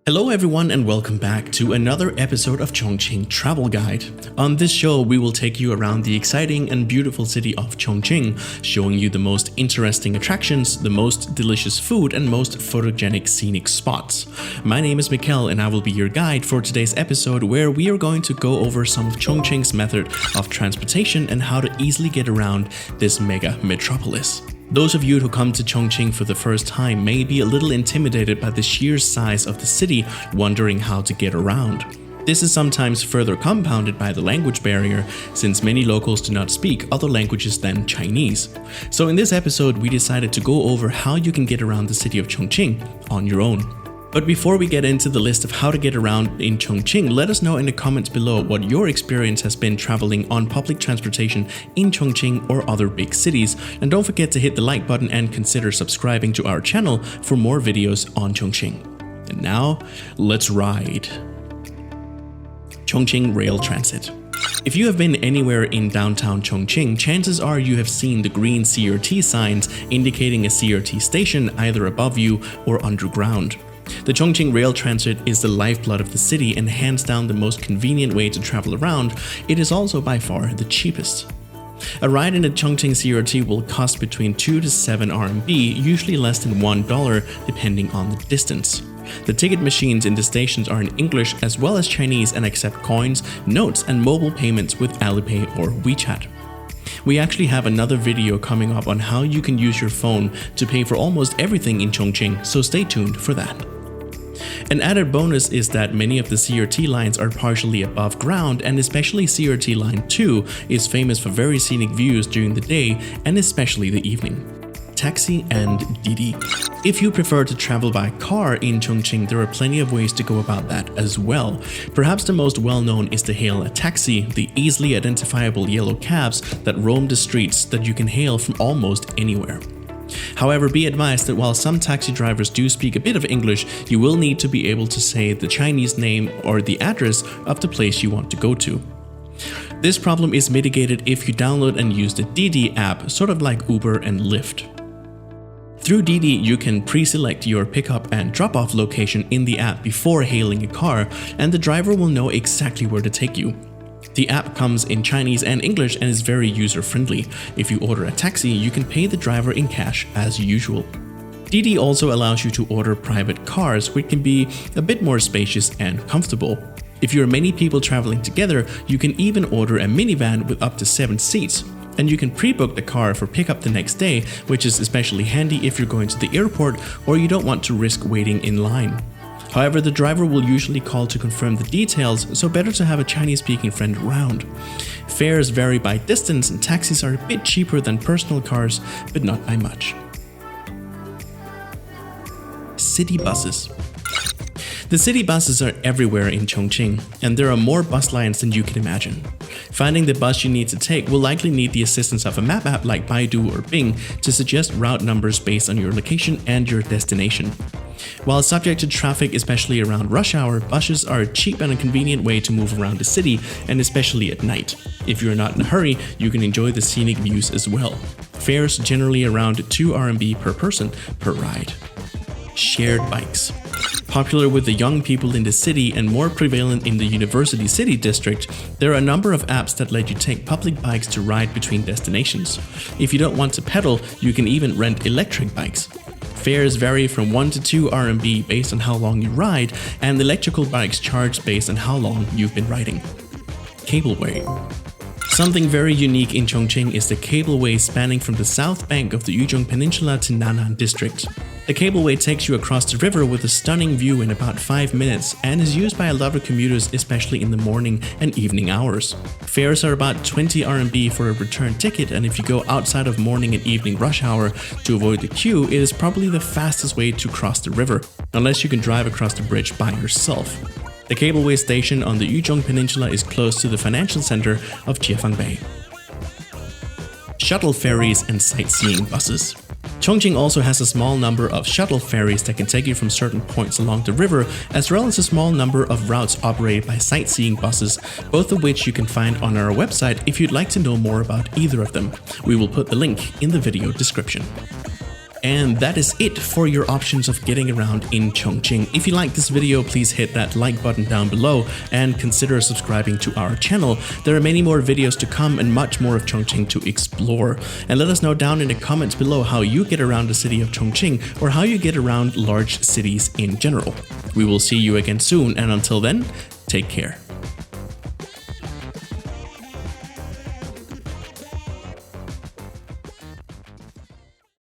Hello everyone and welcome back to another episode of Chongqing Travel Guide. On this show, we will take you around the exciting and beautiful city of Chongqing, showing you the most interesting attractions, the most delicious food, and most photogenic scenic spots. My name is Mikkel and I will be your guide for today's episode, where we are going to go over some of Chongqing's method of transportation and how to easily get around this mega metropolis. Those of you who come to Chongqing for the first time may be a little intimidated by the sheer size of the city, wondering how to get around. This is sometimes further compounded by the language barrier, since many locals do not speak other languages than Chinese. So in this episode, we decided to go over how you can get around the city of Chongqing on your own. But before we get into the list of how to get around in Chongqing, let us know in the comments below what your experience has been traveling on public transportation in Chongqing or other big cities. And don't forget to hit the like button and consider subscribing to our channel for more videos on Chongqing. And now, let's ride. Chongqing Rail Transit. If you have been anywhere in downtown Chongqing, chances are you have seen the green CRT signs indicating a CRT station either above you or underground. The Chongqing Rail Transit is the lifeblood of the city and hands down the most convenient way to travel around. It is also by far the cheapest. A ride in the Chongqing CRT will cost between 2 to 7 RMB, usually less than $1 depending on the distance. The ticket machines in the stations are in English as well as Chinese and accept coins, notes, and mobile payments with Alipay or WeChat. We actually have another video coming up on how you can use your phone to pay for almost everything in Chongqing, so stay tuned for that. An added bonus is that many of the CRT lines are partially above ground, and especially CRT Line 2 is famous for very scenic views during the day and especially the evening. Taxi and Didi. If you prefer to travel by car in Chongqing, there are plenty of ways to go about that as well. Perhaps the most well-known is to hail a taxi, the easily identifiable yellow cabs that roam the streets that you can hail from almost anywhere. However, be advised that while some taxi drivers do speak a bit of English, you will need to be able to say the Chinese name or the address of the place you want to go to. This problem is mitigated if you download and use the Didi app, sort of like Uber and Lyft. Through Didi, you can pre-select your pickup and drop-off location in the app before hailing a car, and the driver will know exactly where to take you. The app comes in Chinese and English and is very user-friendly. If you order a taxi, you can pay the driver in cash as usual. Didi also allows you to order private cars, which can be a bit more spacious and comfortable. If you're many people traveling together, you can even order a minivan with up to 7 seats. And you can pre-book the car for pickup the next day, which is especially handy if you're going to the airport or you don't want to risk waiting in line. However, the driver will usually call to confirm the details, so better to have a Chinese-speaking friend around. Fares vary by distance and taxis are a bit cheaper than personal cars, but not by much. City buses. The city buses are everywhere in Chongqing, and there are more bus lines than you can imagine. Finding the bus you need to take will likely need the assistance of a map app like Baidu or Bing to suggest route numbers based on your location and your destination. While subject to traffic, especially around rush hour, buses are a cheap and a convenient way to move around the city, and especially at night. If you're not in a hurry, you can enjoy the scenic views as well. Fares generally around 2 RMB per person per ride. Shared bikes. Popular with the young people in the city and more prevalent in the University City district, there are a number of apps that let you take public bikes to ride between destinations. If you don't want to pedal, you can even rent electric bikes. Fares vary from 1 to 2 RMB based on how long you ride, and electrical bikes charge based on how long you've been riding. Cableway. Something very unique in Chongqing is the cableway spanning from the south bank of the Yuzhong Peninsula to Nan'an District. The cableway takes you across the river with a stunning view in about 5 minutes and is used by a lot of commuters, especially in the morning and evening hours. Fares are about 20 RMB for a return ticket, and if you go outside of morning and evening rush hour to avoid the queue, it is probably the fastest way to cross the river, unless you can drive across the bridge by yourself. The cableway station on the Yuzhong Peninsula is close to the financial center of Jiefang Bay. Shuttle ferries and sightseeing buses. Chongqing also has a small number of shuttle ferries that can take you from certain points along the river, as well as a small number of routes operated by sightseeing buses, both of which you can find on our website if you'd like to know more about either of them. We will put the link in the video description. And that is it for your options of getting around in Chongqing. If you like this video, please hit that like button down below and consider subscribing to our channel. There are many more videos to come and much more of Chongqing to explore. And let us know down in the comments below how you get around the city of Chongqing or how you get around large cities in general. We will see you again soon, and until then, take care.